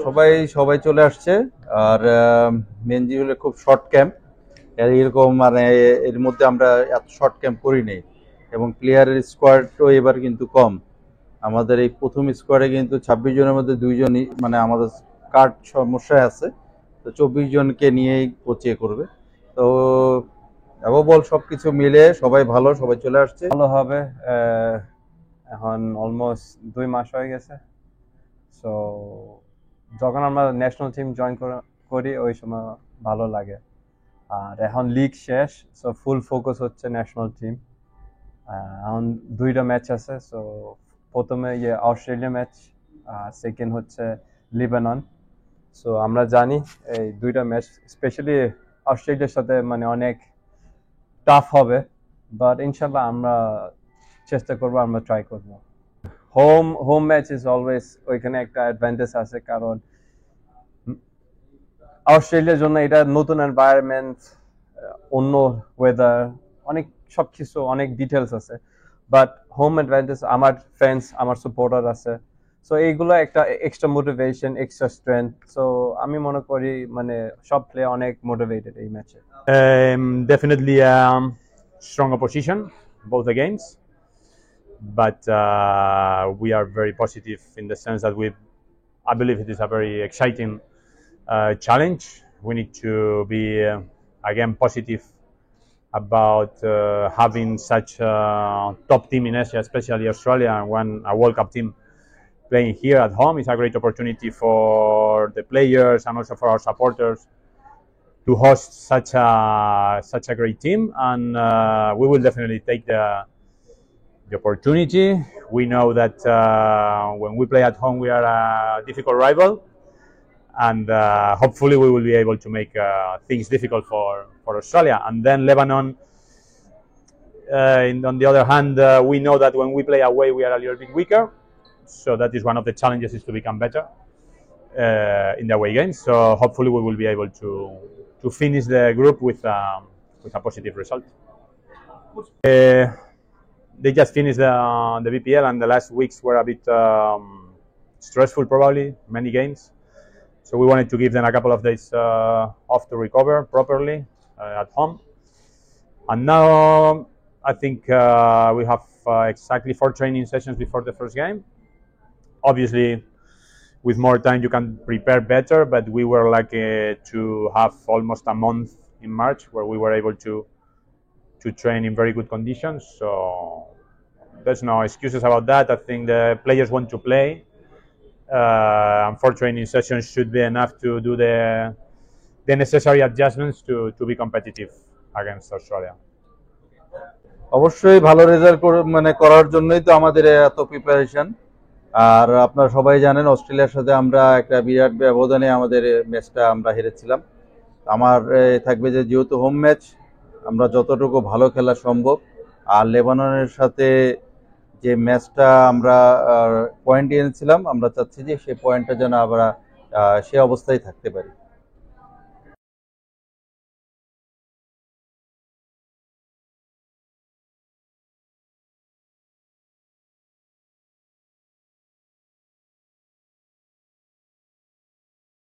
সবাই সবাই চলে আসছে। আর মেনজি হলে খুব শর্ট ক্যাম্প, এরকম মানে এর মধ্যে আমরা এত শর্ট ক্যাম্প করি নাই, এবং প্লেয়ারের স্কোয়াডও এবার কিন্তু কম। আমাদের এই প্রথম স্কোয়াডে কিন্তু 26 জনের মধ্যে 2 জনই মানে আমাদের কার্ড সমস্যায় আছে, তো 24 জনকে নিয়েই কোচিং করবে। তো বল সবকিছু মিলে সবাই ভালো, সবাই চলে আসছে, ভালো হবে। এখন অলমোস্ট 2 মাস হয়ে গেছে। সো যখন আমরা ন্যাশনাল টিম জয়েন করি ওই সময় ভালো লাগে। আর এখন লিগ শেষ, সো ফুল ফোকাস হচ্ছে ন্যাশনাল টিম। এখন 2টা ম্যাচ আছে। সো প্রথমে অস্ট্রেলিয়া ম্যাচ, সেকেন্ড হচ্ছে লিবানন। সো আমরা জানি এই 2টা ম্যাচ স্পেশালি অস্ট্রেলিয়ার সাথে মানে অনেক টাফ হবে, বাট ইনশাল্লাহ আমরা চেষ্টা করবো, আমরা ট্রাই করবো। হোম ম্যাচ ইজ অলওয়েজ, ওইখানে একটা অ্যাডভান্টেজ আছে, কারণ অস্ট্রেলিয়ার জন্য এটা নতুন এনভায়রনমেন্ট, অন্য ওয়েদার, অনেক সবকিছু অনেক ডিটেলস আছে। বাট হোম অ্যাডভান্টেজ, আমার ফ্যান্স, আমার সাপোর্টার আছে। সো এইগুলো একটা extra motivation, extra strength. So আমি মনে করি মানে সব প্লেয়ার অনেক মোটিভেটেড এই ম্যাচে। Definitely strong opposition, both the games. But we are very positive in the sense that I believe it is a very exciting challenge. We need to be, again, positive about having such a top team in Asia, especially Australia, and a World Cup team playing here at home. It's a great opportunity for the players and also for our supporters to host such a great team, and we will definitely take the opportunity. We know that when we play at home, we are a difficult rival, and hopefully we will be able to make things difficult for Australia. And then Lebanon, on the other hand, we know that when we play away, we are a little bit weaker. So that is one of the challenges, is to become better in the away games. So hopefully we will be able to finish the group with a positive result. They just finished the BPL, and the last weeks were a bit stressful, probably many games. So we wanted to give them a couple of days off to recover properly at home. And now I think we have exactly 4 training sessions before the first game. Obviously, with more time you can prepare better, but we were lucky to have almost a month in March where we were able to train in very good conditions. So there's no excuses about that. I think the players want to play, and 4 training sessions should be enough to do the necessary adjustments to be competitive against Australia. অবশ্যই ভালো result মানে করার জন্যই তো আমাদের এত preparation. আর আপনারা সবাই জানেন অস্ট্রেলিয়ার সাথে আমরা একটা বিরাট ব্যবধানে আমাদের ম্যাচটা আমরা হেরেছিলাম। আমার থাকবে যে যেহেতু হোম ম্যাচ, আমরা যতটুকু ভালো খেলা সম্ভব। আর লেবাননের সাথে যে ম্যাচটা আমরা পয়েন্ট এনেছিলাম, আমরা চাচ্ছি যে সেই পয়েন্টটা যেন আমরা সে অবস্থায় থাকতে পারি।